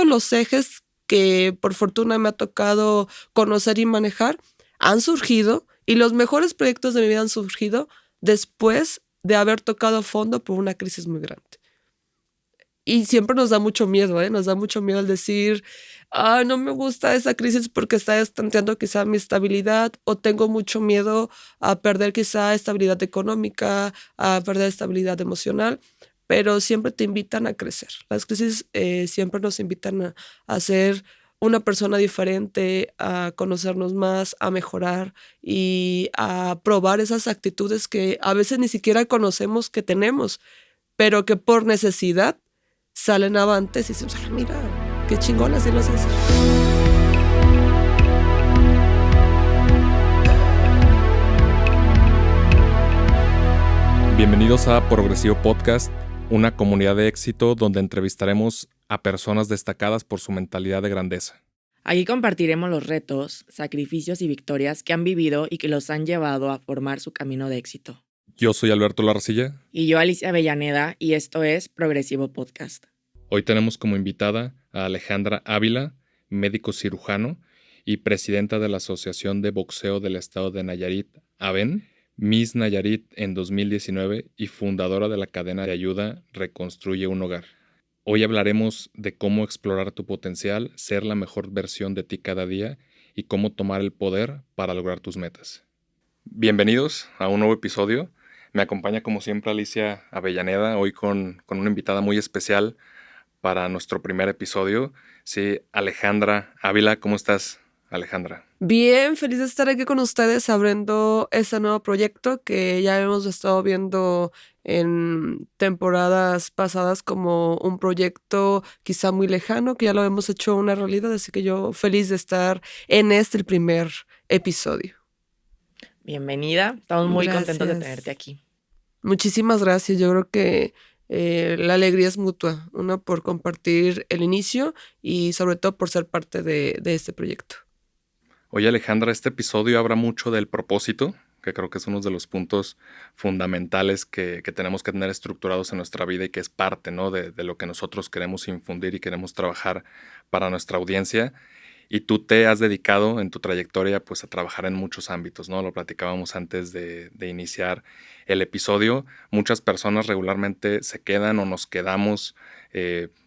los ejes que por fortuna me ha tocado conocer y manejar han surgido, y los mejores proyectos de mi vida han surgido después de haber tocado fondo por una crisis muy grande. Y siempre nos da mucho miedo, nos da mucho miedo el decir, no me gusta esa crisis porque está estanteando quizá mi estabilidad, o tengo mucho miedo a perder quizá estabilidad económica, a perder estabilidad emocional, pero siempre te invitan a crecer. Las crisis siempre nos invitan a ser una persona diferente, a conocernos más, a mejorar y a probar esas actitudes que a veces ni siquiera conocemos que tenemos, pero que por necesidad salen avantes y decimos, mira, qué chingón, así lo sé hacer. Bienvenidos a Progresivo Podcast, una comunidad de éxito donde entrevistaremos a personas destacadas por su mentalidad de grandeza. Aquí compartiremos los retos, sacrificios y victorias que han vivido y que los han llevado a formar su camino de éxito. Yo soy Alberto Larcilla. Y yo, Alicia Avellaneda, y esto es Progresivo Podcast. Hoy tenemos como invitada a Alejandra Ávila, médico cirujano y presidenta de la Asociación de Boxeo del Estado de Nayarit, ABEN, Miss Nayarit en 2019 y fundadora de la cadena de ayuda Reconstruye un Hogar. Hoy hablaremos de cómo explorar tu potencial, ser la mejor versión de ti cada día y cómo tomar el poder para lograr tus metas. Bienvenidos a un nuevo episodio. Me acompaña como siempre Alicia Avellaneda, hoy con una invitada muy especial para nuestro primer episodio. Sí, Alejandra Ávila, ¿cómo estás, Alejandra? Bien, feliz de estar aquí con ustedes abriendo este nuevo proyecto que ya hemos estado viendo en temporadas pasadas como un proyecto quizá muy lejano, que ya lo hemos hecho una realidad, así que yo feliz de estar en el primer episodio. Bienvenida, estamos muy contentos de tenerte aquí. Muchísimas gracias, yo creo que la alegría es mutua, uno por compartir el inicio y sobre todo por ser parte de este proyecto. Oye, Alejandra, este episodio habla mucho del propósito, que creo que es uno de los puntos fundamentales que tenemos que tener estructurados en nuestra vida y que es parte, ¿no?, de lo que nosotros queremos infundir y queremos trabajar para nuestra audiencia. Y tú te has dedicado en tu trayectoria pues a trabajar en muchos ámbitos, ¿no? Lo platicábamos antes de iniciar el episodio. Muchas personas regularmente se quedan o nos quedamos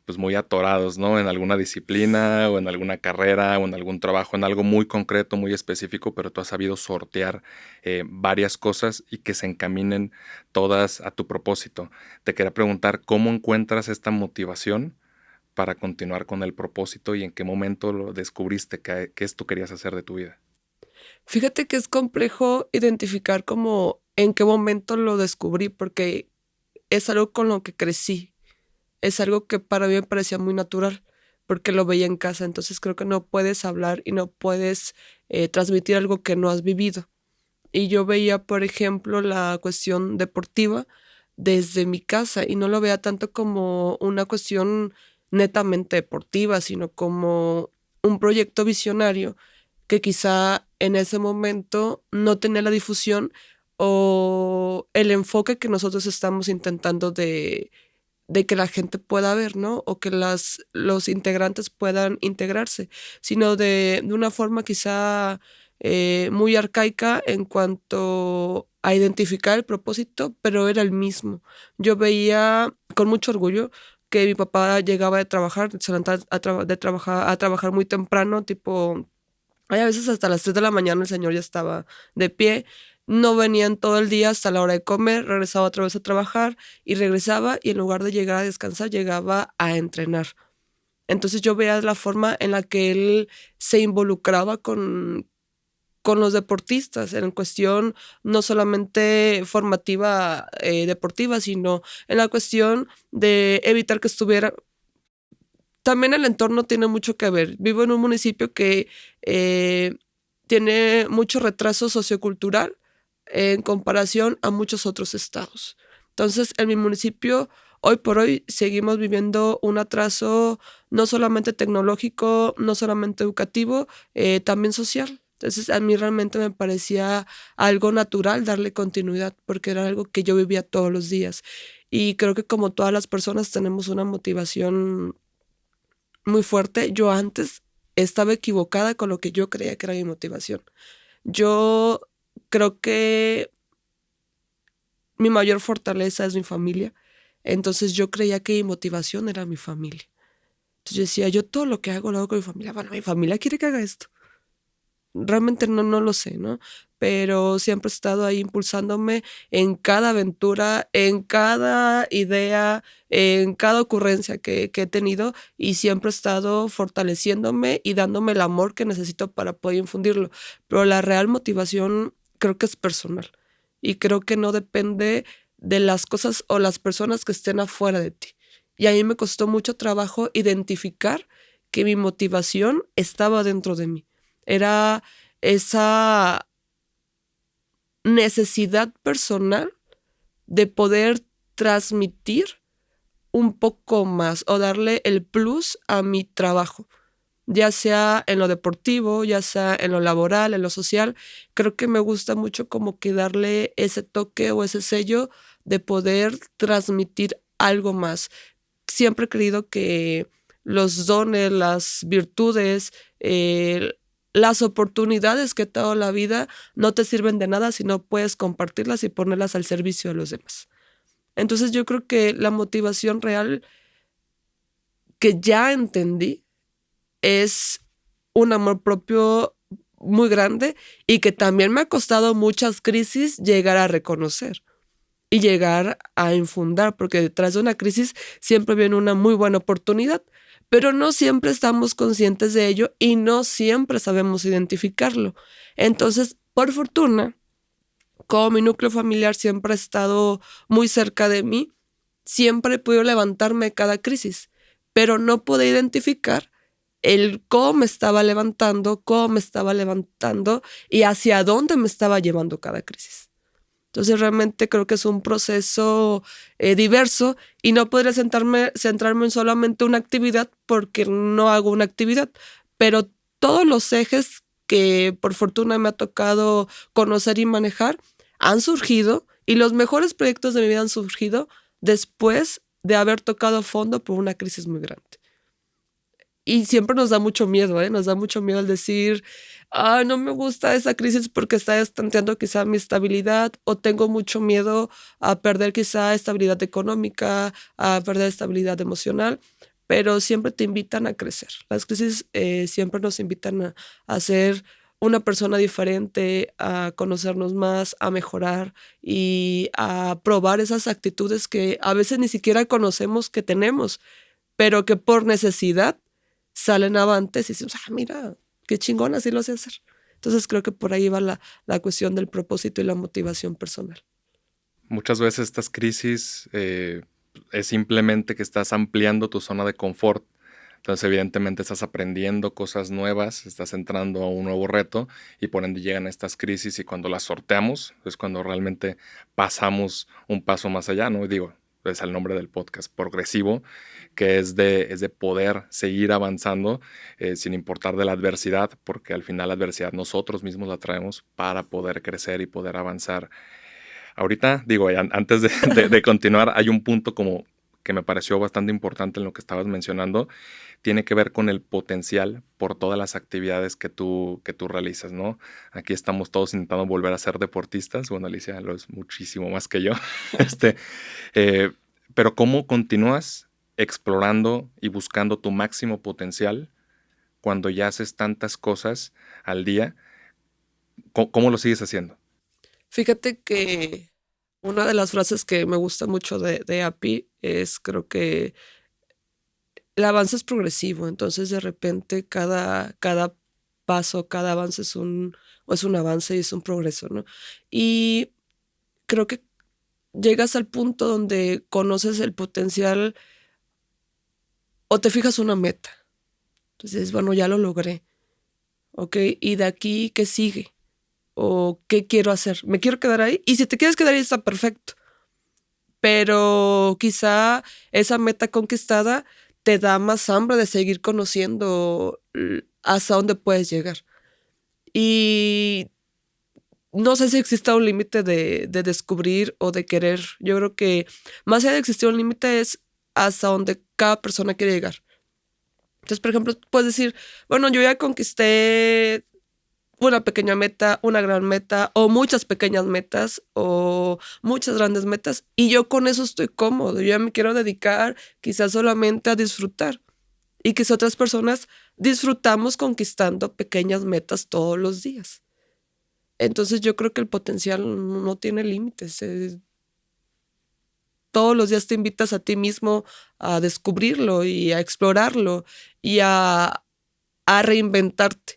pues muy atorados, ¿no? En alguna disciplina o en alguna carrera o en algún trabajo, en algo muy concreto, muy específico, pero tú has sabido sortear varias cosas y que se encaminen todas a tu propósito. Te quería preguntar, ¿cómo encuentras esta motivación para continuar con el propósito y en qué momento lo descubriste que esto querías hacer de tu vida? Fíjate que es complejo identificar como en qué momento lo descubrí, porque es algo con lo que crecí, es algo que para mí me parecía muy natural, porque lo veía en casa, entonces creo que no puedes hablar y no puedes transmitir algo que no has vivido. Y yo veía, por ejemplo, la cuestión deportiva desde mi casa y no lo veía tanto como una cuestión netamente deportiva, sino como un proyecto visionario que quizá en ese momento no tenía la difusión o el enfoque que nosotros estamos intentando de que la gente pueda ver, ¿no? O que los integrantes puedan integrarse, sino de una forma quizá muy arcaica en cuanto a identificar el propósito, pero era el mismo. Yo veía con mucho orgullo que mi papá llegaba de trabajar, se levantaba a trabajar muy temprano, tipo, hay a veces hasta las 3 de la mañana el señor ya estaba de pie, no venían todo el día hasta la hora de comer, regresaba otra vez a trabajar y regresaba y en lugar de llegar a descansar, llegaba a entrenar. Entonces yo veía la forma en la que él se involucraba con los deportistas en cuestión no solamente formativa deportiva, sino en la cuestión de evitar que estuviera. También el entorno tiene mucho que ver. Vivo en un municipio que tiene mucho retraso sociocultural en comparación a muchos otros estados. Entonces, en mi municipio, hoy por hoy, seguimos viviendo un atraso no solamente tecnológico, no solamente educativo, también social. Entonces, a mí realmente me parecía algo natural darle continuidad porque era algo que yo vivía todos los días. Y creo que como todas las personas tenemos una motivación muy fuerte. Yo antes estaba equivocada con lo que yo creía que era mi motivación. Yo creo que mi mayor fortaleza es mi familia. Entonces yo creía que mi motivación era mi familia. Entonces yo decía, yo todo lo que hago lo hago con mi familia. Bueno, mi familia quiere que haga esto. Realmente no lo sé, ¿no? Pero siempre he estado ahí impulsándome en cada aventura, en cada idea, en cada ocurrencia que he tenido, y siempre he estado fortaleciéndome y dándome el amor que necesito para poder infundirlo. Pero la real motivación creo que es personal y creo que no depende de las cosas o las personas que estén afuera de ti. Y a mí me costó mucho trabajo identificar que mi motivación estaba dentro de mí. Era esa necesidad personal de poder transmitir un poco más o darle el plus a mi trabajo, ya sea en lo deportivo, ya sea en lo laboral, en lo social. Creo que me gusta mucho como que darle ese toque o ese sello de poder transmitir algo más. Siempre he creído que los dones, las virtudes, las oportunidades que te ha dado la vida no te sirven de nada si no puedes compartirlas y ponerlas al servicio de los demás. Entonces yo creo que la motivación real que ya entendí es un amor propio muy grande y que también me ha costado muchas crisis llegar a reconocer y llegar a infundar, porque detrás de una crisis siempre viene una muy buena oportunidad, pero no siempre estamos conscientes de ello y no siempre sabemos identificarlo. Entonces, por fortuna, como mi núcleo familiar siempre ha estado muy cerca de mí, siempre he podido levantarme de cada crisis, pero no pude identificar el cómo me estaba levantando y hacia dónde me estaba llevando cada crisis. Entonces realmente creo que es un proceso diverso y no podría centrarme en solamente una actividad porque no hago una actividad, pero todos los ejes que por fortuna me ha tocado conocer y manejar han surgido, y los mejores proyectos de mi vida han surgido después de haber tocado fondo por una crisis muy grande. Y siempre nos da mucho miedo, ¿eh? Nos da mucho miedo el decir, no me gusta esa crisis porque está estanteando quizá mi estabilidad, o tengo mucho miedo a perder quizá estabilidad económica, a perder estabilidad emocional, pero siempre te invitan a crecer. Las crisis siempre nos invitan a ser una persona diferente, a conocernos más, a mejorar y a probar esas actitudes que a veces ni siquiera conocemos que tenemos, pero que por necesidad salen avantes y decimos, mira, qué chingón, así lo sé hacer. Entonces creo que por ahí va la cuestión del propósito y la motivación personal. Muchas veces estas crisis es simplemente que estás ampliando tu zona de confort. Entonces, evidentemente, estás aprendiendo cosas nuevas, estás entrando a un nuevo reto y por ende llegan estas crisis, y cuando las sorteamos es cuando realmente pasamos un paso más allá, ¿no? Y digo, es el nombre del podcast, progresivo, que es de poder seguir avanzando sin importar de la adversidad, porque al final la adversidad nosotros mismos la traemos para poder crecer y poder avanzar. Ahorita, digo, antes de continuar, hay un punto como que me pareció bastante importante en lo que estabas mencionando. Tiene que ver con el potencial por todas las actividades que tú realizas, ¿no? Aquí estamos todos intentando volver a ser deportistas. Bueno, Alicia lo es muchísimo más que yo. Eh, pero ¿cómo continúas explorando y buscando tu máximo potencial cuando ya haces tantas cosas al día? ¿Cómo lo sigues haciendo? Fíjate que una de las frases que me gusta mucho de API es, creo que el avance es progresivo, entonces de repente cada paso, cada avance es un avance y es un progreso, ¿no? Y creo que llegas al punto donde conoces el potencial o te fijas una meta. Entonces, bueno, ya lo logré, ¿ok? ¿Y de aquí qué sigue? ¿O qué quiero hacer? ¿Me quiero quedar ahí? Y si te quieres quedar ahí está perfecto. Pero quizá esa meta conquistada te da más hambre de seguir conociendo hasta dónde puedes llegar. Y no sé si exista un límite de descubrir o de querer. Yo creo que más allá de existir un límite es hasta donde cada persona quiere llegar. Entonces, por ejemplo, puedes decir, bueno, yo ya conquisté una pequeña meta, una gran meta, o muchas pequeñas metas, o muchas grandes metas, y yo con eso estoy cómodo. Yo ya me quiero dedicar quizás solamente a disfrutar. Y que otras personas disfrutamos conquistando pequeñas metas todos los días. Entonces yo creo que el potencial no tiene límites. Todos los días te invitas a ti mismo a descubrirlo y a explorarlo y a reinventarte.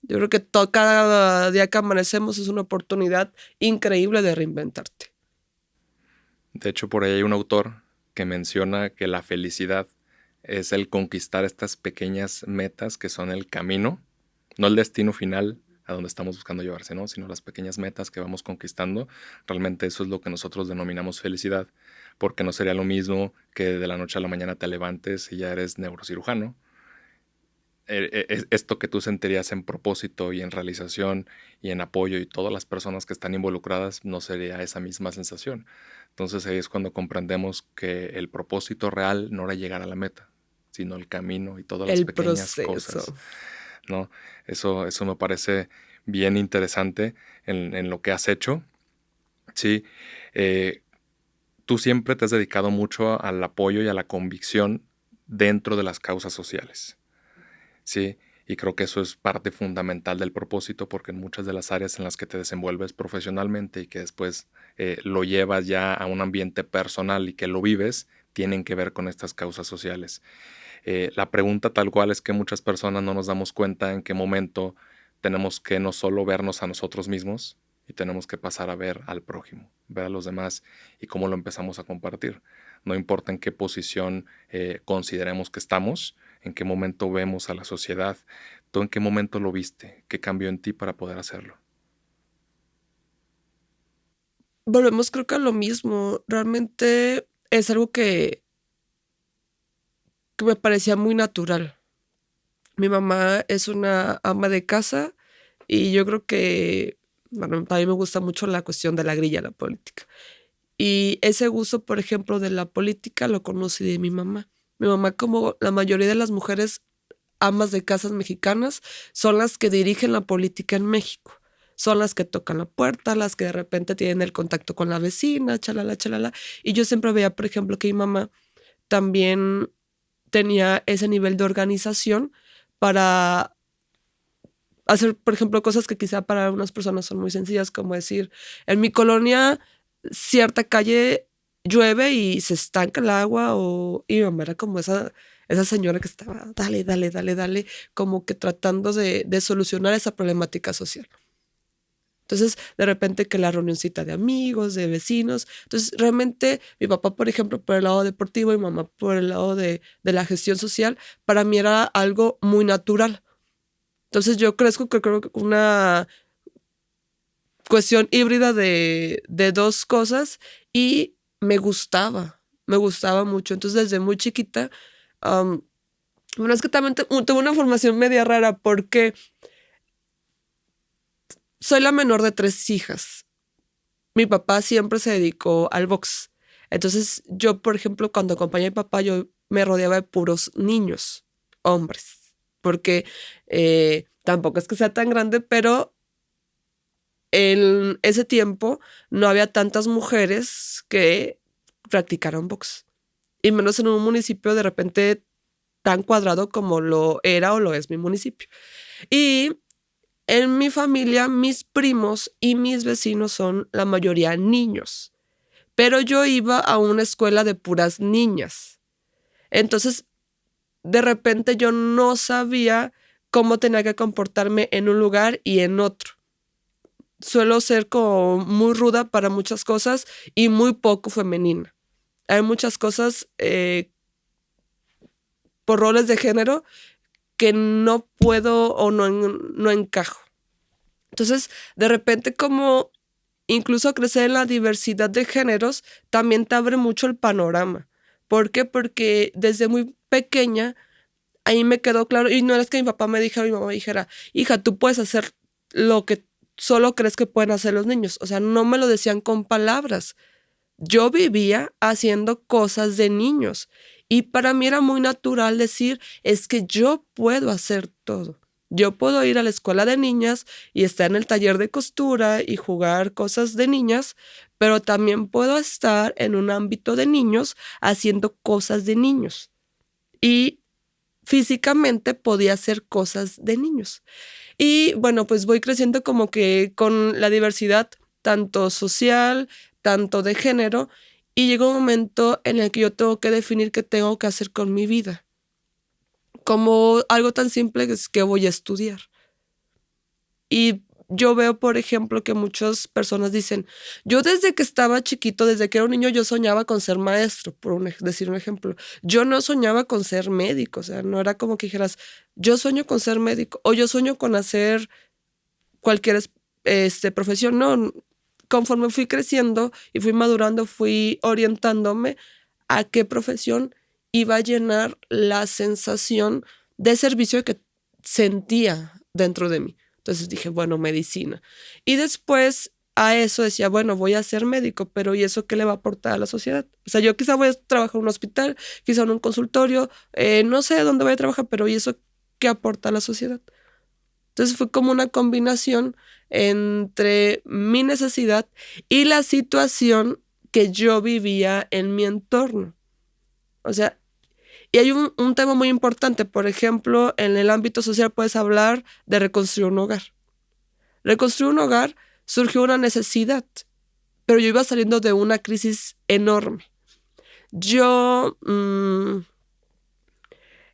Yo creo que cada día que amanecemos es una oportunidad increíble de reinventarte. De hecho, por ahí hay un autor que menciona que la felicidad es el conquistar estas pequeñas metas que son el camino, no el destino final a donde estamos buscando llevarse, ¿no? Sino las pequeñas metas que vamos conquistando. Realmente eso es lo que nosotros denominamos felicidad, porque no sería lo mismo que de la noche a la mañana te levantes y ya eres neurocirujano. Esto que tú sentirías en propósito y en realización y en apoyo y todas las personas que están involucradas no sería esa misma sensación. Entonces ahí es cuando comprendemos que el propósito real no era llegar a la meta, sino el camino y todas las El pequeñas proceso. cosas, ¿no? Eso me parece bien interesante en lo que has hecho. Sí, tú siempre te has dedicado mucho al apoyo y a la convicción dentro de las causas sociales. Sí, y creo que eso es parte fundamental del propósito, porque en muchas de las áreas en las que te desenvuelves profesionalmente y que después lo llevas ya a un ambiente personal y que lo vives, tienen que ver con estas causas sociales. La pregunta tal cual es que muchas personas no nos damos cuenta en qué momento tenemos que no solo vernos a nosotros mismos y tenemos que pasar a ver al prójimo, ver a los demás y cómo lo empezamos a compartir. No importa en qué posición consideremos que estamos, en qué momento vemos a la sociedad, tú en qué momento lo viste, qué cambió en ti para poder hacerlo. Volvemos creo que a lo mismo. Realmente es algo que me parecía muy natural. Mi mamá es una ama de casa y yo creo que, bueno, a mí me gusta mucho la cuestión de la grilla, la política. Y ese gusto, por ejemplo, de la política lo conocí de mi mamá. Mi mamá, como la mayoría de las mujeres amas de casas mexicanas, son las que dirigen la política en México. Son las que tocan la puerta, las que de repente tienen el contacto con la vecina, chalala, chalala. Y yo siempre veía, por ejemplo, que mi mamá también tenía ese nivel de organización para hacer, por ejemplo, cosas que quizá para algunas personas son muy sencillas, como decir, en mi colonia cierta calle llueve y se estanca el agua, y mi mamá era como esa señora que estaba, dale, dale, dale, dale, como que tratando de solucionar esa problemática social. Entonces, de repente que la reunioncita de amigos, de vecinos. Entonces, realmente mi papá, por ejemplo, por el lado deportivo y mi mamá por el lado de la gestión social, para mí era algo muy natural. Entonces, yo crezco que creo que una cuestión híbrida de dos cosas y me gustaba mucho. Entonces, desde muy chiquita, bueno, es que también tuve una formación media rara porque soy la menor de 3 hijas. Mi papá siempre se dedicó al box. Entonces, yo, por ejemplo, cuando acompañé a mi papá, yo me rodeaba de puros niños, hombres, porque tampoco es que sea tan grande, pero en ese tiempo no había tantas mujeres que practicaran box. Y menos en un municipio de repente tan cuadrado como lo era o lo es mi municipio. Y en mi familia, mis primos y mis vecinos son la mayoría niños. Pero yo iba a una escuela de puras niñas. Entonces, de repente yo no sabía cómo tenía que comportarme en un lugar y en otro. Suelo ser como muy ruda para muchas cosas y muy poco femenina. Hay muchas cosas por roles de género que no puedo o no encajo. Entonces, de repente, como incluso crecer en la diversidad de géneros, también te abre mucho el panorama. ¿Por qué? Porque desde muy pequeña, ahí me quedó claro, y no es que mi papá me dijera, mi mamá me dijera, hija, tú puedes hacer lo que solo crees que pueden hacer los niños. O sea, no me lo decían con palabras. Yo vivía haciendo cosas de niños Y para mí era muy natural decir, es que yo puedo hacer todo. Yo puedo ir a la escuela de niñas y estar en el taller de costura y jugar cosas de niñas, pero también puedo estar en un ámbito de niños haciendo cosas de niños. Y físicamente podía hacer cosas de niños. Y bueno, pues voy creciendo como que con la diversidad tanto social, tanto de género, y llega un momento en el que yo tengo que definir qué tengo que hacer con mi vida. Como algo tan simple que es que voy a estudiar. Y yo veo, por ejemplo, que muchas personas dicen, yo desde que estaba chiquito, desde que era un niño, yo soñaba con ser maestro, decir un ejemplo. Yo no soñaba con ser médico, o sea, no era como que dijeras, yo sueño con ser médico o yo sueño con hacer cualquier profesión. No, conforme fui creciendo y fui madurando, fui orientándome a qué profesión iba a llenar la sensación de servicio que sentía dentro de mí. Entonces dije, bueno, medicina. Y después a eso decía, bueno, voy a ser médico, pero ¿y eso qué le va a aportar a la sociedad? O sea, yo quizá voy a trabajar en un hospital, quizá en un consultorio, no sé dónde voy a trabajar, pero ¿y eso qué aporta a la sociedad? Entonces fue como una combinación entre mi necesidad y la situación que yo vivía en mi entorno. O sea, y hay un tema muy importante, por ejemplo, en el ámbito social puedes hablar de reconstruir un hogar. Reconstruir un hogar surgió una necesidad, pero yo iba saliendo de una crisis enorme. Yo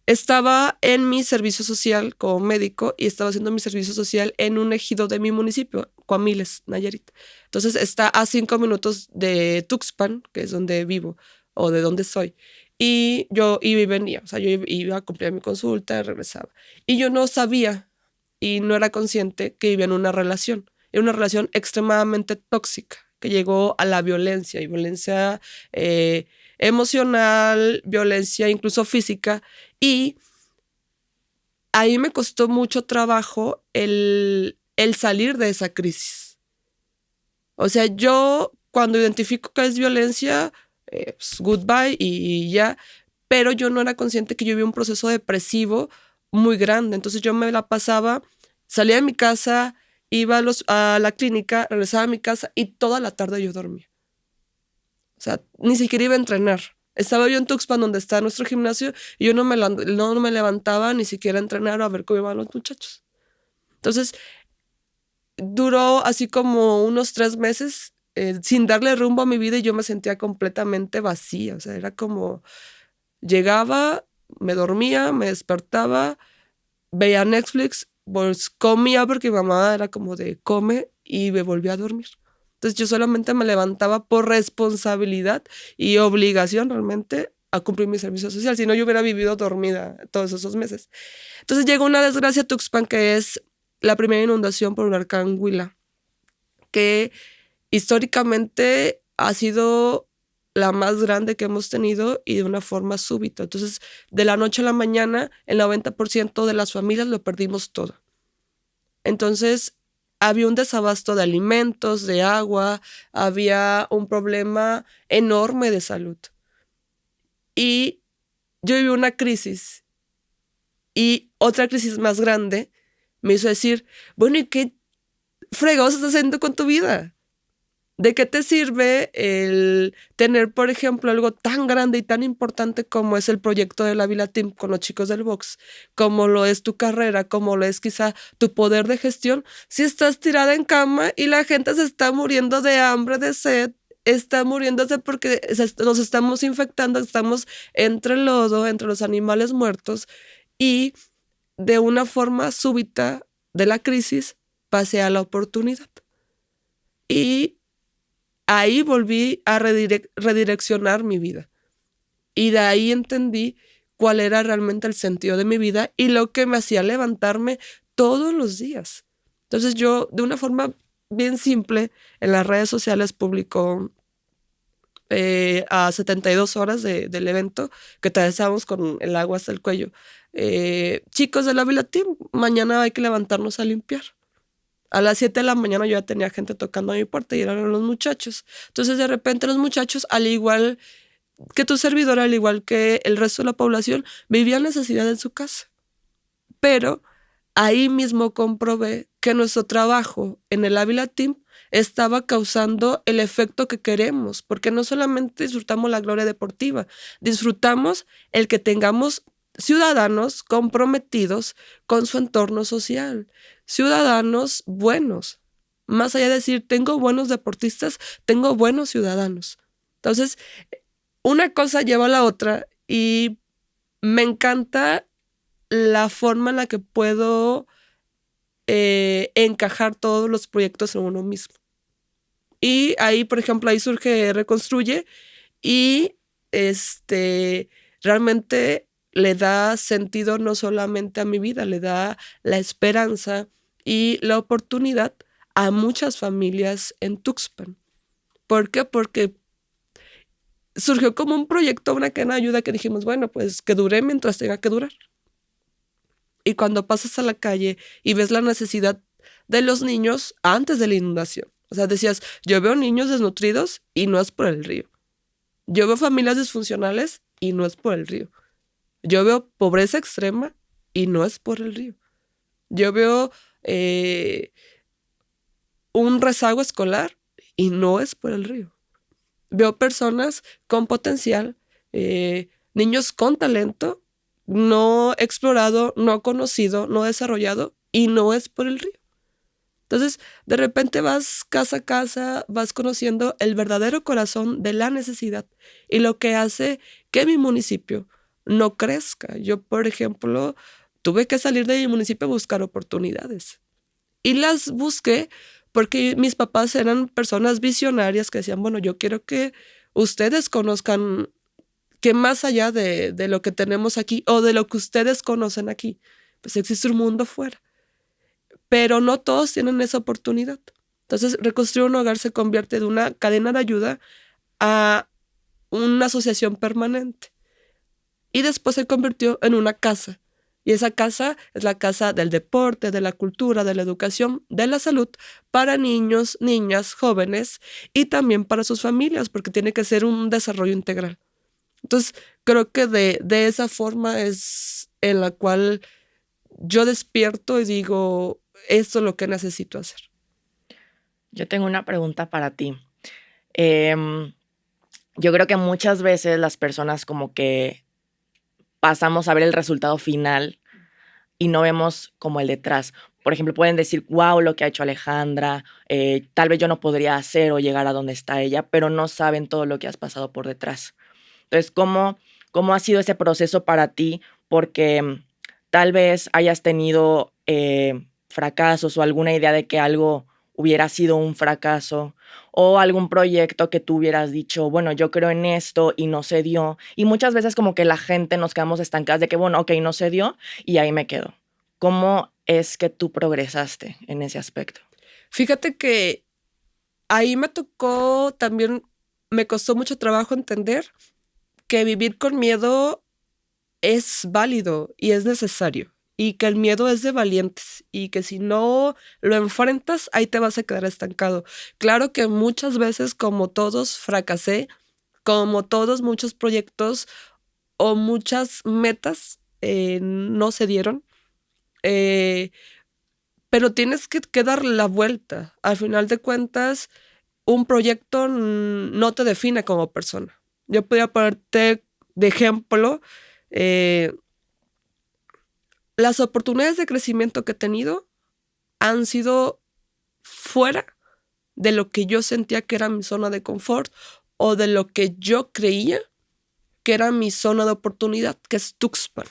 estaba en mi servicio social como médico y estaba haciendo mi servicio social en un ejido de mi municipio, Coamiles, Nayarit. Entonces está a 5 minutos de Tuxpan, que es donde vivo o de donde soy. Y yo iba y venía, o sea, yo iba a cumplir mi consulta, regresaba. Y yo no sabía y no era consciente que vivía en una relación extremadamente tóxica, que llegó a la violencia y violencia emocional, violencia incluso física. Y ahí me costó mucho trabajo el salir de esa crisis. O sea, yo cuando identifico que es violencia, pues goodbye y ya, pero yo no era consciente que yo vivía un proceso depresivo muy grande. Entonces yo me la pasaba, salía de mi casa, iba a la clínica, regresaba a mi casa y toda la tarde yo dormía. O sea, ni siquiera iba a entrenar. Estaba yo en Tuxpan, donde está nuestro gimnasio, y yo no me levantaba ni siquiera a entrenar o a ver cómo iban los muchachos. Entonces, duró así como unos 3 meses sin darle rumbo a mi vida y yo me sentía completamente vacía. O sea, era como, llegaba, me dormía, me despertaba, veía Netflix, pues comía porque mi mamá era como de come y me volvía a dormir. Entonces yo solamente me levantaba por responsabilidad y obligación realmente a cumplir mi servicio social. Si no, yo hubiera vivido dormida todos esos meses. Entonces llegó una desgracia a Tuxpan, que es la primera inundación por el huracán Huila, que históricamente ha sido la más grande que hemos tenido y de una forma súbita. Entonces, de la noche a la mañana, el 90% de las familias lo perdimos todo. Entonces, había un desabasto de alimentos, de agua, había un problema enorme de salud. Y yo viví una crisis y otra crisis más grande me hizo decir, bueno, ¿y qué fregados estás haciendo con tu vida? ¿De qué te sirve el tener, por ejemplo, algo tan grande y tan importante como es el proyecto de la Vila Team con los chicos del box, como lo es tu carrera, como lo es quizá tu poder de gestión, si estás tirada en cama y la gente se está muriendo de hambre, de sed, está muriéndose porque nos estamos infectando, estamos entre el lodo, entre los animales muertos y de una forma súbita de la crisis pasé a la oportunidad. Y ahí volví a redireccionar mi vida. Y de ahí entendí cuál era realmente el sentido de mi vida y lo que me hacía levantarme todos los días. Entonces yo, de una forma bien simple, en las redes sociales publicó a 72 horas del evento, que todavía estábamos con el agua hasta el cuello. Chicos de la Vila Team, mañana hay que levantarnos a limpiar. A las 7 de la mañana yo ya tenía gente tocando a mi puerta y eran los muchachos. Entonces de repente los muchachos, al igual que tu servidor, al igual que el resto de la población, vivía necesidad en su casa. Pero ahí mismo comprobé que nuestro trabajo en el Ávila Team estaba causando el efecto que queremos, porque no solamente disfrutamos la gloria deportiva, disfrutamos el que tengamos ciudadanos comprometidos con su entorno social, ciudadanos buenos. Más allá de decir, tengo buenos deportistas, tengo buenos ciudadanos. Entonces, una cosa lleva a la otra y me encanta la forma en la que puedo encajar todos los proyectos en uno mismo. Y ahí, por ejemplo, ahí surge Reconstruye y realmente le da sentido no solamente a mi vida, le da la esperanza y la oportunidad a muchas familias en Tuxpan. ¿Por qué? Porque surgió como un proyecto, una cadena de ayuda que dijimos, bueno, pues que dure mientras tenga que durar. Y cuando pasas a la calle y ves la necesidad de los niños antes de la inundación. O sea, decías, yo veo niños desnutridos y no es por el río. Yo veo familias disfuncionales y no es por el río. Yo veo pobreza extrema y no es por el río. Yo veo un rezago escolar y no es por el río. Veo personas con potencial, niños con talento, no explorado, no conocido, no desarrollado, y no es por el río. Entonces, de repente vas casa a casa, vas conociendo el verdadero corazón de la necesidad y lo que hace que mi municipio no crezca. Yo, por ejemplo, tuve que salir de mi municipio a buscar oportunidades. Y las busqué porque mis papás eran personas visionarias que decían, bueno, yo quiero que ustedes conozcan que más allá de lo que tenemos aquí o de lo que ustedes conocen aquí, pues existe un mundo fuera. Pero no todos tienen esa oportunidad. Entonces, Reconstruir un Hogar se convierte de una cadena de ayuda a una asociación permanente. Y después se convirtió en una casa. Y esa casa es la casa del deporte, de la cultura, de la educación, de la salud, para niños, niñas, jóvenes y también para sus familias, porque tiene que ser un desarrollo integral. Entonces, creo que de esa forma es en la cual yo despierto y digo, esto es lo que necesito hacer. Yo tengo una pregunta para ti. Yo creo que muchas veces las personas como que pasamos a ver el resultado final y no vemos como el detrás. Por ejemplo, pueden decir, wow, lo que ha hecho Alejandra, tal vez yo no podría hacer o llegar a donde está ella, pero no saben todo lo que has pasado por detrás. Entonces, ¿cómo ha sido ese proceso para ti? Porque tal vez hayas tenido fracasos o alguna idea de que algo hubiera sido un fracaso o algún proyecto que tú hubieras dicho, bueno, yo creo en esto y no se dio. Y muchas veces como que la gente nos quedamos estancadas de que, bueno, ok, no se dio y ahí me quedo. ¿Cómo es que tú progresaste en ese aspecto? Fíjate que ahí me tocó también, me costó mucho trabajo entender que vivir con miedo es válido y es necesario. Y que el miedo es de valientes y que si no lo enfrentas, ahí te vas a quedar estancado. Claro que muchas veces, como todos, fracasé, como todos, muchos proyectos o muchas metas no se dieron, pero tienes que dar la vuelta. Al final de cuentas, un proyecto no te define como persona. Yo podría ponerte de ejemplo las oportunidades de crecimiento que he tenido han sido fuera de lo que yo sentía que era mi zona de confort o de lo que yo creía que era mi zona de oportunidad, que es Tuxpan.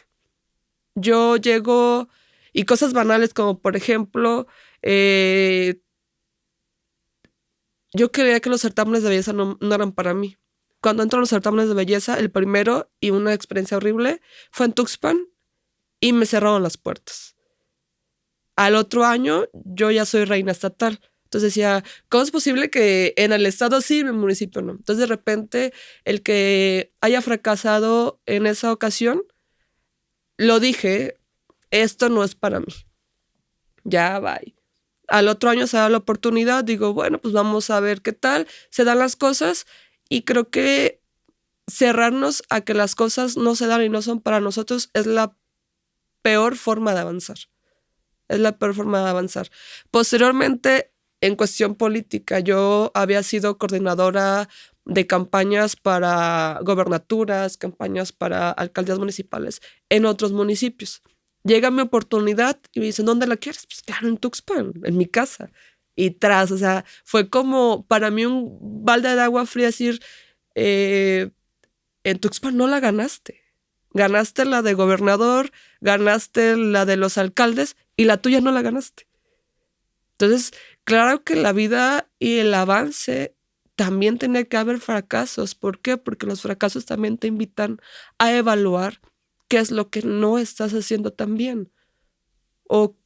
Yo llego y cosas banales como, por ejemplo, yo creía que los certámenes de belleza no eran para mí. Cuando entro a los certámenes de belleza, el primero y una experiencia horrible fue en Tuxpan y me cerraron las puertas. Al otro año, yo ya soy reina estatal. Entonces decía, ¿cómo es posible que en el estado sí, en el municipio no? Entonces de repente, el que haya fracasado en esa ocasión, lo dije, esto no es para mí. Ya, bye. Al otro año se da la oportunidad, digo, bueno, pues vamos a ver qué tal, se dan las cosas y creo que cerrarnos a que las cosas no se dan y no son para nosotros es la peor forma de avanzar. Es la peor forma de avanzar. Posteriormente, en cuestión política, yo había sido coordinadora de campañas para gobernaturas, campañas para alcaldías municipales en otros municipios. Llega mi oportunidad y me dicen, ¿dónde la quieres? Pues claro, en Tuxpan, en mi casa. Y tras, o sea, fue como para mí un balde de agua fría decir, en Tuxpan no la ganaste. Ganaste la de gobernador, ganaste la de los alcaldes y la tuya no la ganaste. Entonces, claro que la vida y el avance también tenía que haber fracasos. ¿Por qué? Porque los fracasos también te invitan a evaluar qué es lo que no estás haciendo tan bien o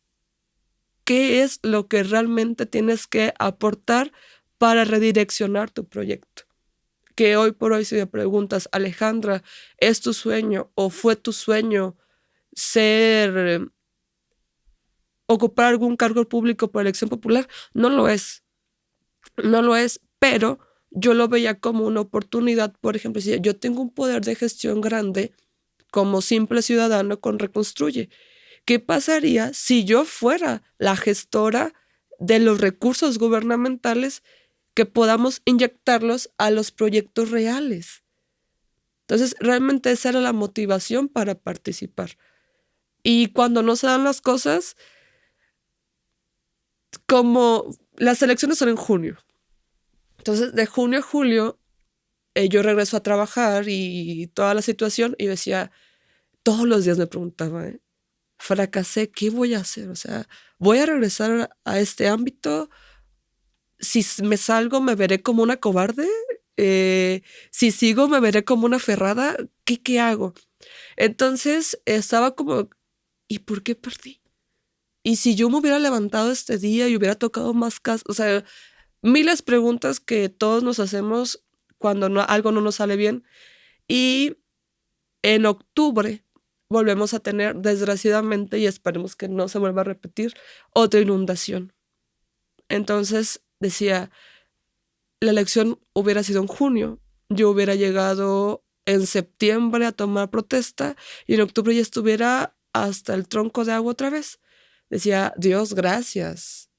qué es lo que realmente tienes que aportar para redireccionar tu proyecto. Que hoy por hoy, si me preguntas, Alejandra, ¿es tu sueño o fue tu sueño ocupar algún cargo público por elección popular? No lo es. No lo es, pero yo lo veía como una oportunidad. Por ejemplo, si yo tengo un poder de gestión grande como simple ciudadano con Reconstruye, ¿qué pasaría si yo fuera la gestora de los recursos gubernamentales que podamos inyectarlos a los proyectos reales? Entonces, realmente esa era la motivación para participar. Y cuando no se dan las cosas, como las elecciones son en junio. Entonces, de junio a julio, yo regreso a trabajar y toda la situación, y decía, todos los días me preguntaba, fracasé, ¿qué voy a hacer? O sea, ¿voy a regresar a este ámbito? Si me salgo, ¿me veré como una cobarde? Si sigo, ¿me veré como una aferrada? ¿Qué hago? Entonces, estaba como, ¿y por qué perdí? ¿Y si yo me hubiera levantado este día y hubiera tocado más casos? O sea, miles de preguntas que todos nos hacemos cuando algo no nos sale bien. Y en octubre volvemos a tener, desgraciadamente, y esperemos que no se vuelva a repetir, otra inundación. Entonces decía, la elección hubiera sido en junio, yo hubiera llegado en septiembre a tomar protesta y en octubre ya estuviera hasta el tronco de agua otra vez. Decía, Dios, gracias.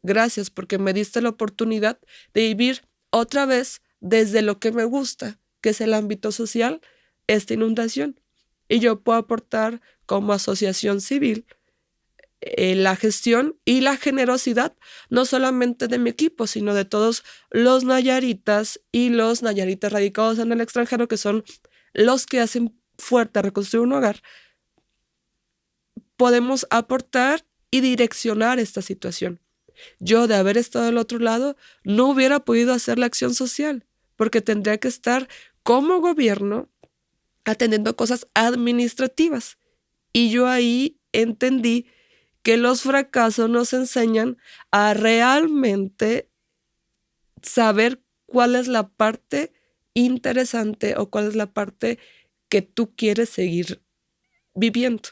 Gracias porque me diste la oportunidad de vivir otra vez desde lo que me gusta, que es el ámbito social, esta inundación. Y yo puedo aportar como asociación civil la gestión y la generosidad, no solamente de mi equipo, sino de todos los nayaritas y los nayaritas radicados en el extranjero, que son los que hacen fuerte a reconstruir un hogar. Podemos aportar y direccionar esta situación. Yo, de haber estado del otro lado, no hubiera podido hacer la acción social, porque tendría que estar como gobierno atendiendo cosas administrativas. Y yo ahí entendí que los fracasos nos enseñan a realmente saber cuál es la parte interesante o cuál es la parte que tú quieres seguir viviendo.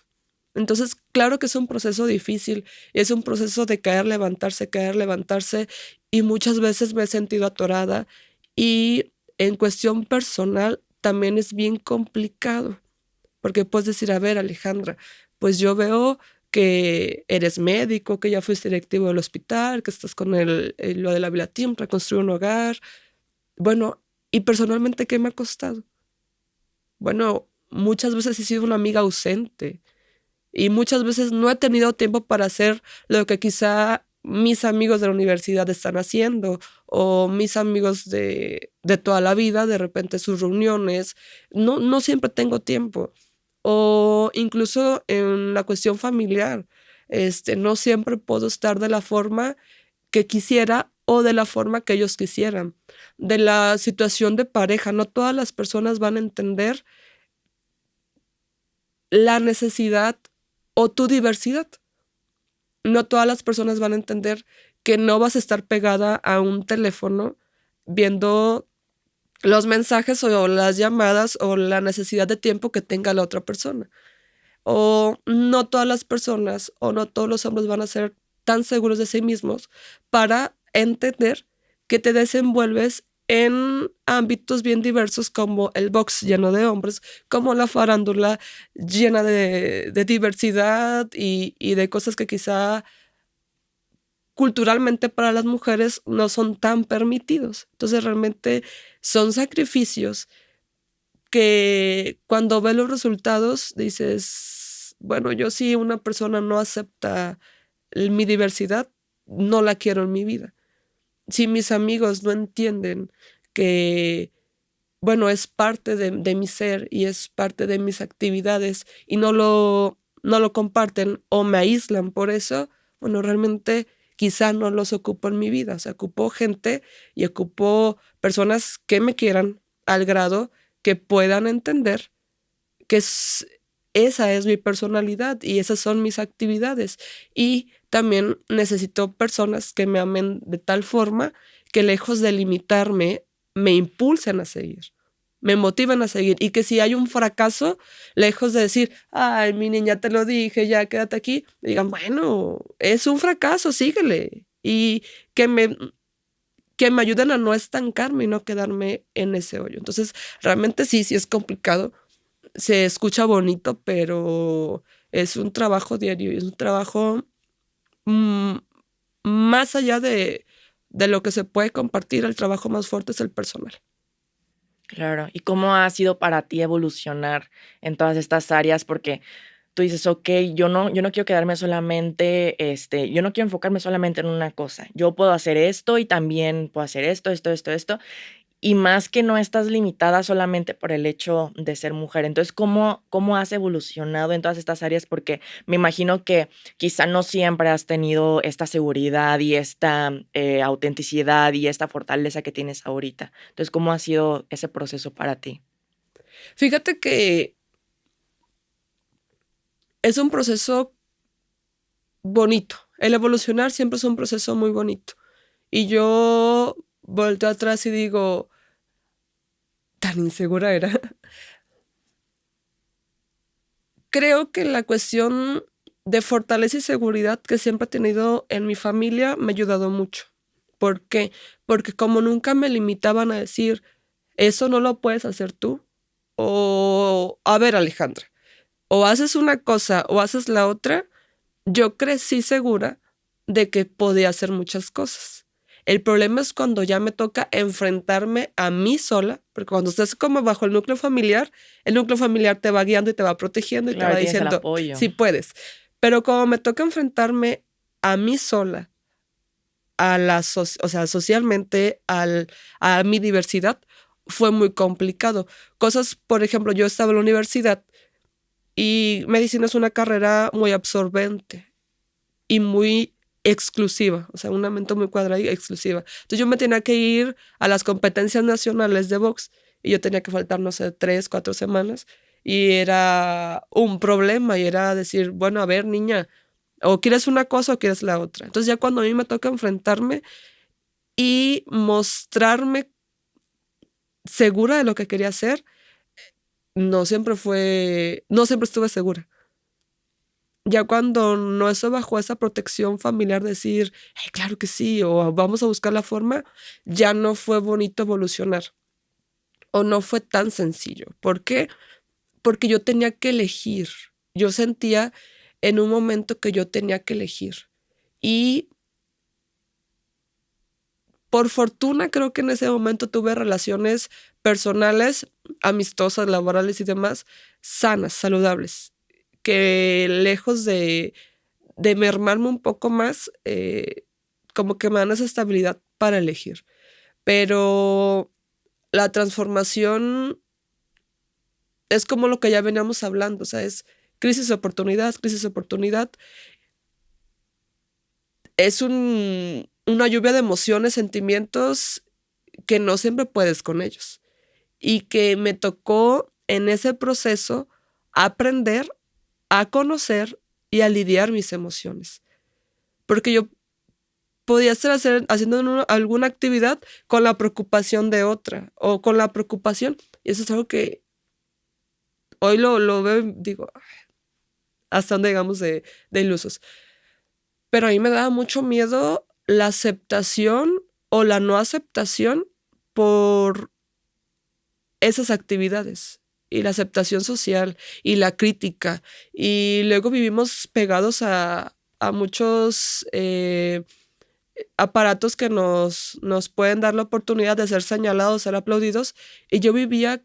Entonces, claro que es un proceso difícil, es un proceso de caer, levantarse, y muchas veces me he sentido atorada, y en cuestión personal también es bien complicado, porque puedes decir, a ver, Alejandra, pues yo veo que eres médico, que ya fuiste directivo del hospital, que estás con lo de la Vilatim, reconstruir un hogar. Bueno, y personalmente, ¿qué me ha costado? Bueno, muchas veces he sido una amiga ausente. Y muchas veces no he tenido tiempo para hacer lo que quizá mis amigos de la universidad están haciendo, o mis amigos de toda la vida, de repente sus reuniones. No siempre tengo tiempo. O incluso en la cuestión familiar, no siempre puedo estar de la forma que quisiera o de la forma que ellos quisieran. De la situación de pareja, no todas las personas van a entender la necesidad o tu diversidad. No todas las personas van a entender que no vas a estar pegada a un teléfono viendo los mensajes o las llamadas o la necesidad de tiempo que tenga la otra persona. O no todas las personas o no todos los hombres van a ser tan seguros de sí mismos para entender que te desenvuelves en ámbitos bien diversos como el box lleno de hombres, como la farándula llena de diversidad y de cosas que quizá culturalmente para las mujeres no son tan permitidos. Entonces realmente son sacrificios que cuando ves los resultados dices, bueno, yo si una persona no acepta mi diversidad, no la quiero en mi vida. Si mis amigos no entienden que, bueno, es parte de mi ser y es parte de mis actividades y no lo comparten o me aíslan por eso, bueno, realmente quizá no los ocupo en mi vida. O sea, ocupo gente y ocupo personas que me quieran al grado que puedan entender que esa es mi personalidad y esas son mis actividades. Y también necesito personas que me amen de tal forma que lejos de limitarme, me impulsen a seguir, me motivan a seguir. Y que si hay un fracaso, lejos de decir, ay, mi niña, te lo dije, ya quédate aquí, digan, bueno, es un fracaso, síguele. Y que que me ayuden a no estancarme y no quedarme en ese hoyo. Entonces, realmente sí es complicado. Se escucha bonito, pero es un trabajo diario y es un trabajo mm, más allá de lo que se puede compartir. El trabajo más fuerte es el personal. Claro. ¿Y cómo ha sido para ti evolucionar en todas estas áreas? Porque tú dices, ok, yo no quiero quedarme solamente, yo no quiero enfocarme solamente en una cosa. Yo puedo hacer esto y también puedo hacer esto. Y más que no estás limitada solamente por el hecho de ser mujer. Entonces, ¿cómo has evolucionado en todas estas áreas? Porque me imagino que quizá no siempre has tenido esta seguridad y esta autenticidad y esta fortaleza que tienes ahorita. Entonces, ¿cómo ha sido ese proceso para ti? Fíjate que es un proceso bonito. El evolucionar siempre es un proceso muy bonito. Y yo volteo atrás y digo, tan insegura era. Creo que la cuestión de fortaleza y seguridad que siempre he tenido en mi familia me ha ayudado mucho. ¿Por qué? Porque como nunca me limitaban a decir, eso no lo puedes hacer tú, o a ver, Alejandra, o haces una cosa o haces la otra, yo crecí segura de que podía hacer muchas cosas. El problema es cuando ya me toca enfrentarme a mí sola, porque cuando estás como bajo el núcleo familiar te va guiando y te va protegiendo y te Claro, va tienes el diciendo, apoyo. sí puedes. Pero como me toca enfrentarme a mí sola, o sea, socialmente, a mi diversidad, fue muy complicado. Cosas, por ejemplo, yo estaba en la universidad y medicina es una carrera muy absorbente y muy exclusiva, o sea, una mente muy cuadrada y exclusiva. Entonces yo me tenía que ir a las competencias nacionales de box y yo tenía que faltar, no sé, 3, 4 semanas y era un problema y era decir, bueno, a ver, niña, o quieres una cosa o quieres la otra. Entonces ya cuando a mí me toca enfrentarme y mostrarme segura de lo que quería hacer, no siempre estuve segura. Ya cuando no es bajo esa protección familiar, decir, "Hey, claro que sí, o vamos a buscar la forma", ya no fue bonito evolucionar o no fue tan sencillo. ¿Por qué? Porque yo tenía que elegir. Yo sentía en un momento que yo tenía que elegir. Y por fortuna creo que en ese momento tuve relaciones personales, amistosas, laborales y demás, sanas, saludables, que lejos de mermarme un poco más, como que me dan esa estabilidad para elegir. Pero la transformación es como lo que ya veníamos hablando, o sea, es crisis de oportunidad, crisis de oportunidad. Es una lluvia de emociones, sentimientos que no siempre puedes con ellos. Y que me tocó en ese proceso aprender a conocer y a lidiar mis emociones. Porque yo podía estar haciendo alguna actividad con la preocupación de otra o con la preocupación. Y eso es algo que hoy lo veo y digo, hasta dónde llegamos de ilusos. Pero a mí me daba mucho miedo la aceptación o la no aceptación por esas actividades y la aceptación social y la crítica. Y luego vivimos pegados a muchos aparatos que nos pueden dar la oportunidad de ser señalados, ser aplaudidos. Y yo vivía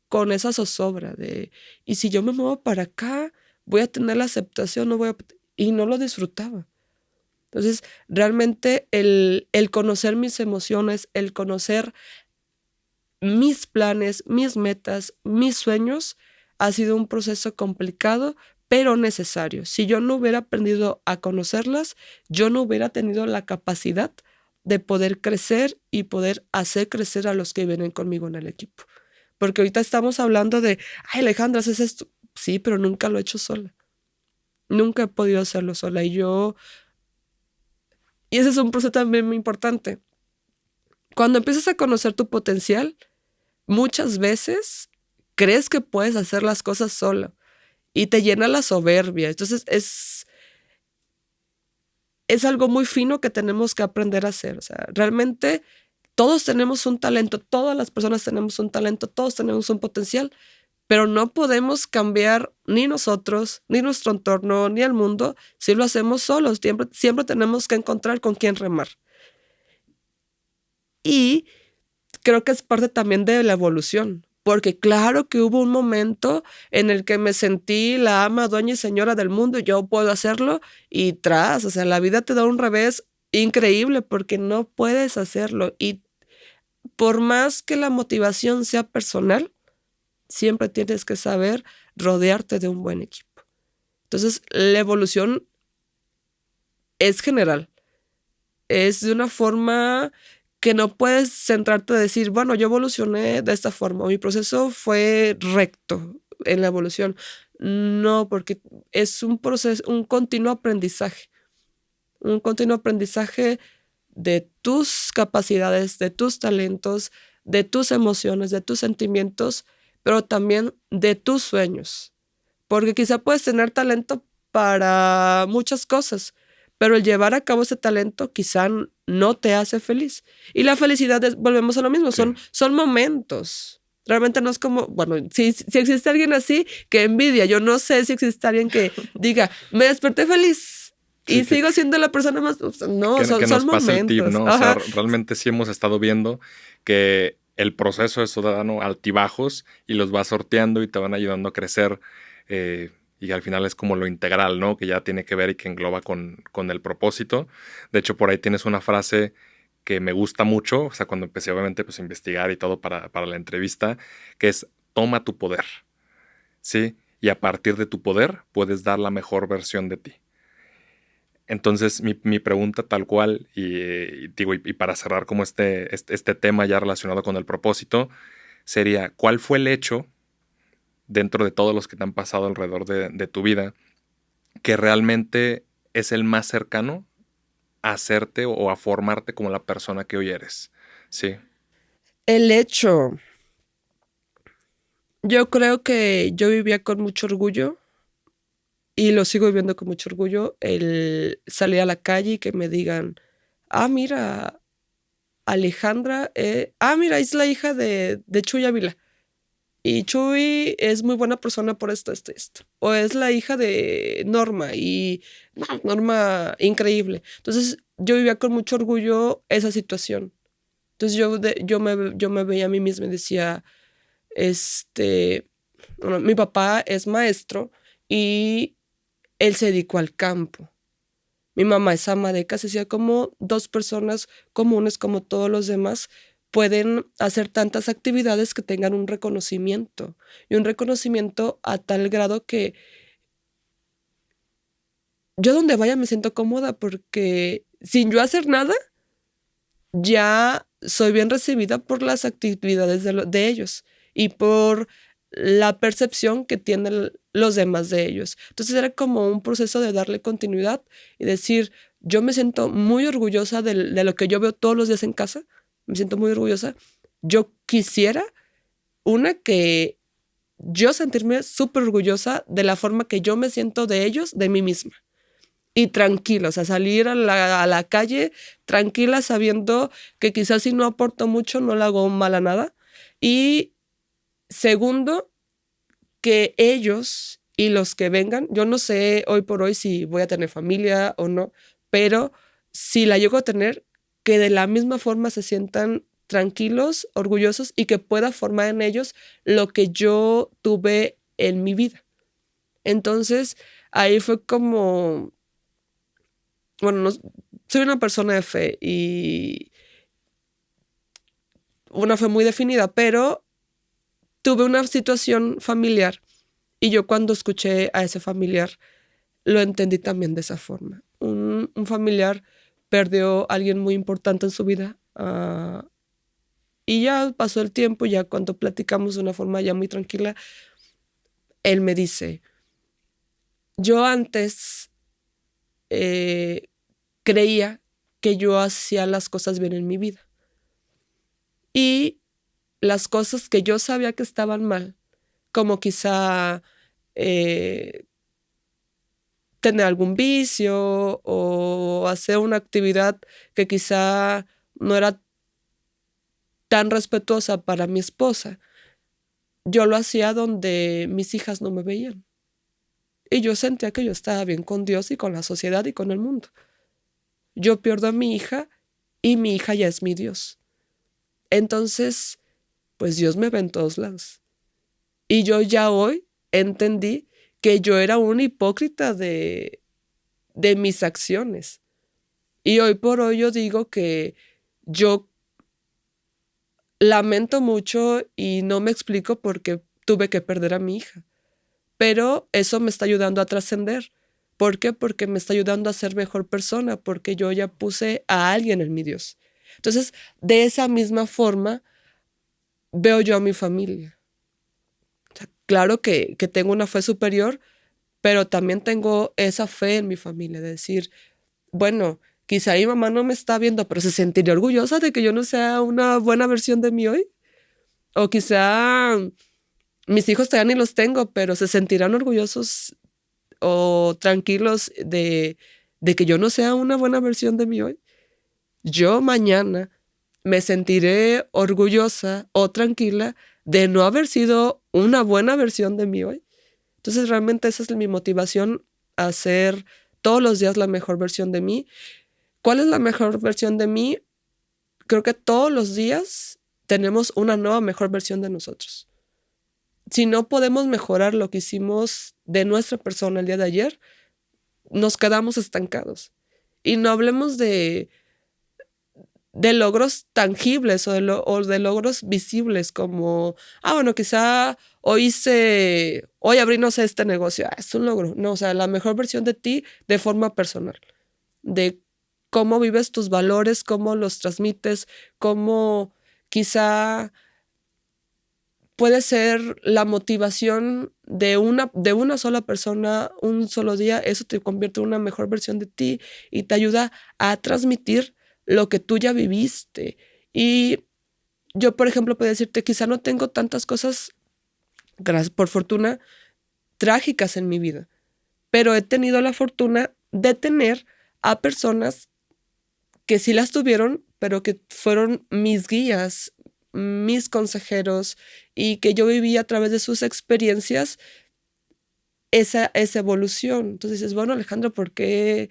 con esa zozobra de, y si yo me muevo para acá, voy a tener la aceptación, no voy a... Y no lo disfrutaba. Entonces, realmente el conocer mis emociones, el conocer mis planes, mis metas, mis sueños, ha sido un proceso complicado, pero necesario. Si yo no hubiera aprendido a conocerlas, yo no hubiera tenido la capacidad de poder crecer y poder hacer crecer a los que vienen conmigo en el equipo. Porque ahorita estamos hablando de, ay, Alejandra, haces esto. Sí, pero nunca lo he hecho sola. Nunca he podido hacerlo sola. Y ese es un proceso también muy importante. Cuando empiezas a conocer tu potencial, muchas veces crees que puedes hacer las cosas sola y te llena la soberbia. Entonces es algo muy fino que tenemos que aprender a hacer. O sea, realmente todos tenemos un talento, todas las personas tenemos un talento, todos tenemos un potencial, pero no podemos cambiar ni nosotros, ni nuestro entorno, ni el mundo si lo hacemos solos. Siempre tenemos que encontrar con quién remar. Y creo que es parte también de la evolución, porque claro que hubo un momento en el que me sentí la ama, dueña y señora del mundo, y yo puedo hacerlo, y o sea, la vida te da un revés increíble porque no puedes hacerlo. Y por más que la motivación sea personal, siempre tienes que saber rodearte de un buen equipo. Entonces, la evolución es general, es de una forma que no puedes centrarte a decir, bueno, yo evolucioné de esta forma, mi proceso fue recto en la evolución. No, porque es un proceso, un continuo aprendizaje de tus capacidades, de tus talentos, de tus emociones, de tus sentimientos, pero también de tus sueños. Porque quizá puedes tener talento para muchas cosas, pero el llevar a cabo ese talento quizá no te hace feliz. Y la felicidad, volvemos a lo mismo, Sí. son momentos. Realmente no es como, bueno, si existe alguien así, que envidia. Yo no sé si existe alguien que diga, me desperté feliz y Sí, sigo siendo la persona más... No, que son nos pase el tip, momentos. ¿no? O sea, realmente sí hemos estado viendo que el proceso es ciudadano altibajos y los vas sorteando y te van ayudando a crecer. Y al final es como lo integral, ¿no? Que ya tiene que ver y que engloba con el propósito. De hecho, por ahí tienes una frase que me gusta mucho, o sea, cuando empecé obviamente pues, a investigar y todo para la entrevista, que es toma tu poder, ¿sí? Y a partir de tu poder puedes dar la mejor versión de ti. Entonces, mi pregunta tal cual, y para cerrar como este tema ya relacionado con el propósito, sería, ¿cuál fue el hecho dentro de todos los que te han pasado alrededor de tu vida que realmente es el más cercano a hacerte o a formarte como la persona que hoy eres? Sí. El hecho. Yo creo que yo vivía con mucho orgullo y lo sigo viviendo con mucho orgullo, el salir a la calle y que me digan, mira, Alejandra, mira, es la hija de Chuy Ávila. Y Chuy es muy buena persona por esto. O es la hija de Norma y no, Norma increíble. Entonces yo vivía con mucho orgullo esa situación. Entonces yo me veía a mí misma y decía, bueno, mi papá es maestro y él se dedicó al campo. Mi mamá es ama de casa, decía como dos personas comunes como todos los demás pueden hacer tantas actividades que tengan un reconocimiento y un reconocimiento a tal grado que yo donde vaya me siento cómoda porque sin yo hacer nada ya soy bien recibida por las actividades de ellos y por la percepción que tienen los demás de ellos. Entonces era como un proceso de darle continuidad y decir, yo me siento muy orgullosa de lo que yo veo todos los días en casa, me siento muy orgullosa. Yo quisiera que yo sentirme súper orgullosa de la forma que yo me siento de ellos, de mí misma. y tranquila, o sea, salir a la calle tranquila sabiendo que quizás si no aporto mucho no le hago mal a nada. Y segundo, que ellos y los que vengan, yo no sé hoy por hoy si voy a tener familia o no, pero si la llego a tener, que de la misma forma se sientan tranquilos, orgullosos y que pueda formar en ellos lo que yo tuve en mi vida. Entonces, ahí fue como, bueno, soy una persona de fe y una fe muy definida, pero tuve una situación familiar y yo cuando escuché a ese familiar lo entendí también de esa forma. Un familiar perdió a alguien muy importante en su vida y ya pasó el tiempo, ya cuando platicamos de una forma ya muy tranquila, él me dice, yo antes creía que yo hacía las cosas bien en mi vida y las cosas que yo sabía que estaban mal, como quizá tener algún vicio o hacer una actividad que quizá no era tan respetuosa para mi esposa, yo lo hacía donde mis hijas no me veían. Y yo sentía que yo estaba bien con Dios y con la sociedad y con el mundo. Yo pierdo a mi hija y mi hija ya es mi Dios. Entonces, pues Dios me ve en todos lados. Y yo ya hoy entendí que yo era una hipócrita de mis acciones. Y hoy por hoy yo digo que yo lamento mucho y no me explico por qué tuve que perder a mi hija. Pero eso me está ayudando a trascender. ¿Por qué? Porque me está ayudando a ser mejor persona, porque yo ya puse a alguien en mi Dios. Entonces, de esa misma forma, veo yo a mi familia. O sea, claro que tengo una fe superior, pero también tengo esa fe en mi familia, de decir, bueno, quizá mi mamá no me está viendo, pero se sentiría orgullosa de que yo no sea una buena versión de mí hoy. O quizá mis hijos todavía ni los tengo, pero se sentirán orgullosos o tranquilos de que yo no sea una buena versión de mí hoy. Yo mañana me sentiré orgullosa o tranquila de no haber sido una buena versión de mí hoy. Entonces realmente esa es mi motivación, a ser todos los días la mejor versión de mí. ¿Cuál es la mejor versión de mí? Creo que todos los días tenemos una nueva mejor versión de nosotros. Si no podemos mejorar lo que hicimos de nuestra persona el día de ayer, nos quedamos estancados. Y no hablemos de logros tangibles o de logros visibles como, bueno, quizá hoy abrí, no sé, este negocio, es un logro. No, o sea, la mejor versión de ti de forma personal, de cómo vives tus valores, cómo los transmites, cómo quizá puede ser la motivación de una sola persona, un solo día. Eso te convierte en una mejor versión de ti y te ayuda a transmitir lo que tú ya viviste. Y yo, por ejemplo, puedo decirte, quizá no tengo tantas cosas, gracias por fortuna, trágicas en mi vida, pero he tenido la fortuna de tener a personas que sí las tuvieron, pero que fueron mis guías, mis consejeros, y que yo viví a través de sus experiencias esa evolución. Entonces dices, bueno, Alejandro, ¿por qué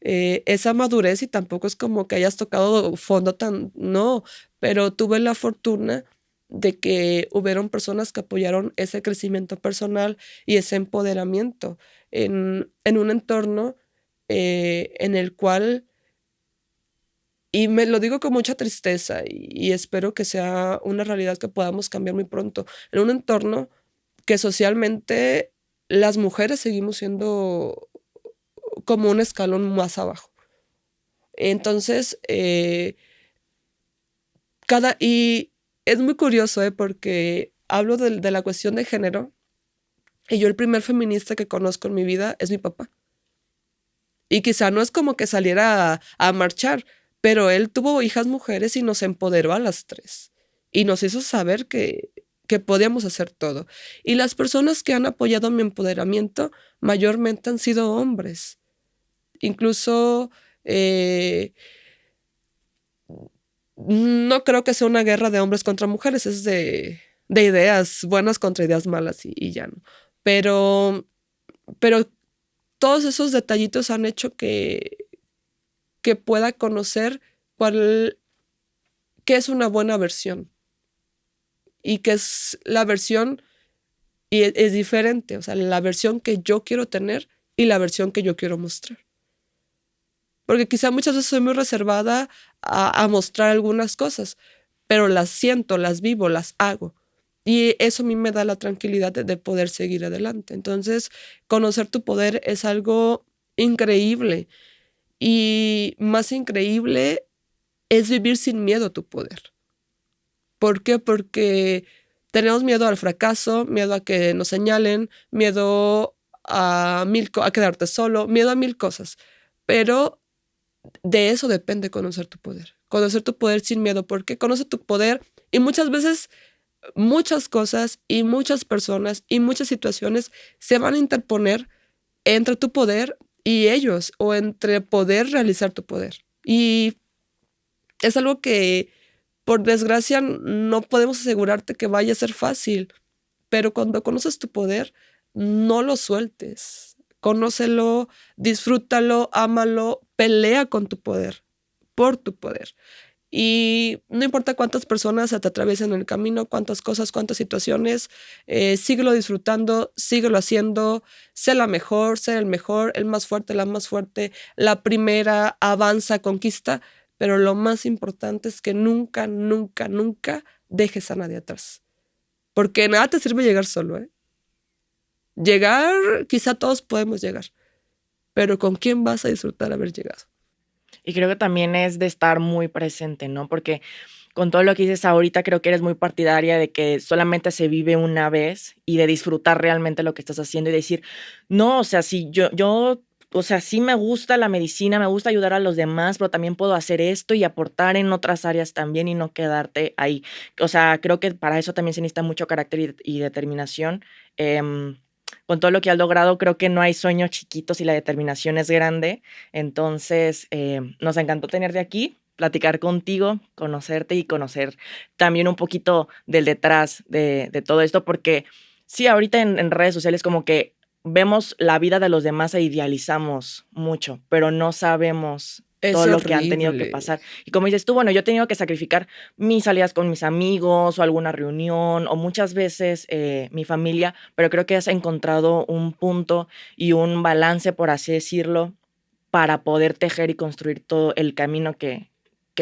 esa madurez? Y tampoco es como que hayas tocado fondo no, pero tuve la fortuna de que hubieron personas que apoyaron ese crecimiento personal y ese empoderamiento en un entorno en el cual, y me lo digo con mucha tristeza y espero que sea una realidad que podamos cambiar muy pronto, en un entorno que socialmente las mujeres seguimos siendo como un escalón más abajo. Entonces, y es muy curioso, porque hablo de la cuestión de género y yo el primer feminista que conozco en mi vida es mi papá. Y quizá no es como que saliera a marchar, pero él tuvo hijas mujeres y nos empoderó a las tres. Y nos hizo saber que podíamos hacer todo. Y las personas que han apoyado mi empoderamiento mayormente han sido hombres. Incluso no creo que sea una guerra de hombres contra mujeres, es de ideas buenas contra ideas malas y ya no. Pero todos esos detallitos han hecho que pueda conocer qué es una buena versión y qué es la versión, y es diferente, o sea, la versión que yo quiero tener y la versión que yo quiero mostrar. Porque quizá muchas veces soy muy reservada a mostrar algunas cosas, pero las siento, las vivo, las hago. Y eso a mí me da la tranquilidad de poder seguir adelante. Entonces, conocer tu poder es algo increíble. Y más increíble es vivir sin miedo a tu poder. ¿Por qué? Porque tenemos miedo al fracaso, miedo a que nos señalen, miedo a quedarte solo, miedo a 1000 cosas. Pero de eso depende conocer tu poder. Conocer tu poder sin miedo, porque conoce tu poder y muchas veces muchas cosas y muchas personas y muchas situaciones se van a interponer entre tu poder y ellos, o entre poder realizar tu poder. Y es algo que, por desgracia, no podemos asegurarte que vaya a ser fácil, pero cuando conoces tu poder, no lo sueltes. Conócelo, disfrútalo, ámalo, pelea con tu poder, por tu poder. Y no importa cuántas personas se te atraviesen en el camino, cuántas cosas, cuántas situaciones, síguelo disfrutando, síguelo haciendo, sé la mejor, sé el mejor, el más fuerte, la más fuerte, la primera, avanza, conquista, pero lo más importante es que nunca, nunca, nunca dejes a nadie atrás. Porque nada te sirve llegar solo, ¿eh? Llegar, quizá todos podemos llegar, pero ¿con quién vas a disfrutar haber llegado? Y creo que también es de estar muy presente, ¿no? Porque con todo lo que dices ahorita, creo que eres muy partidaria de que solamente se vive una vez y de disfrutar realmente lo que estás haciendo y decir, no, o sea, si yo, o sea, sí me gusta la medicina, me gusta ayudar a los demás, pero también puedo hacer esto y aportar en otras áreas también y no quedarte ahí. O sea, creo que para eso también se necesita mucho carácter y determinación. Con todo lo que has logrado, creo que no hay sueños chiquitos y la determinación es grande. Entonces, nos encantó tenerte aquí, platicar contigo, conocerte y conocer también un poquito del detrás de todo esto, porque sí, ahorita en redes sociales como que vemos la vida de los demás e idealizamos mucho, pero no sabemos Es todo lo que han tenido que horrible. pasar. Y como dices tú, bueno, yo he tenido que sacrificar mis salidas con mis amigos o alguna reunión o muchas veces mi familia, pero creo que has encontrado un punto y un balance, por así decirlo, para poder tejer y construir todo el camino que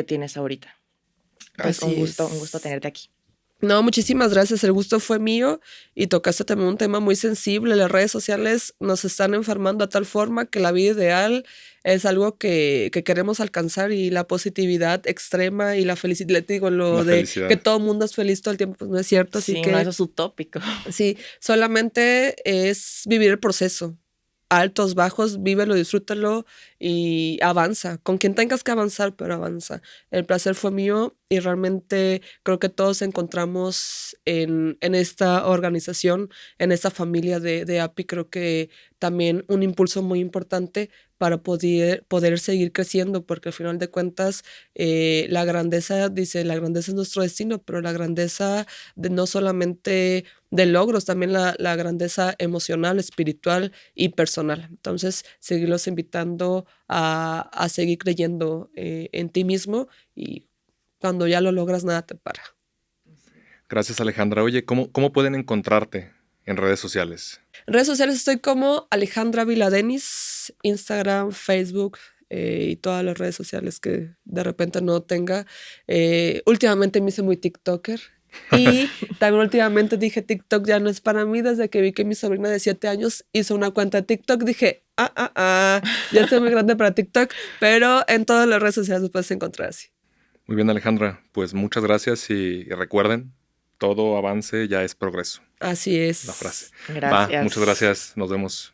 tienes ahorita. Entonces, Así un gusto es. tenerte aquí. No, muchísimas gracias. El gusto fue mío y tocaste también un tema muy sensible. Las redes sociales nos están enfermando a tal forma que la vida ideal es algo que queremos alcanzar, y la positividad extrema y la felicidad, digo, La lo de que felicidad. todo el mundo es feliz todo el tiempo, pues no es cierto. Así Sí, no, que eso es utópico. sí, solamente es vivir el proceso. Altos, bajos, vívelo, disfrútalo y avanza. Con quien tengas que avanzar, pero avanza. El placer fue mío y realmente creo que todos encontramos en esta organización, en esta familia de API, creo que también un impulso muy importante para poder seguir creciendo, porque al final de cuentas la grandeza, dice, la grandeza es nuestro destino, pero la grandeza de no solamente de logros, también la grandeza emocional, espiritual y personal. Entonces, seguirlos invitando a seguir creyendo en ti mismo, y cuando ya lo logras, nada te para. Gracias, Alejandra. Oye, ¿cómo pueden encontrarte en redes sociales? En redes sociales estoy como Alejandra Viladenis, Instagram, Facebook, y todas las redes sociales que de repente no tenga. Últimamente me hice muy TikToker. Y también últimamente dije, TikTok ya no es para mí. Desde que vi que mi sobrina de 7 años hizo una cuenta de TikTok, dije, ya estoy muy grande para TikTok, pero en todas las redes sociales lo puedes encontrar así. Muy bien, Alejandra. Pues muchas gracias y recuerden, todo avance ya es progreso. Así La frase. es. Va, muchas Gracias. gracias. Nos vemos.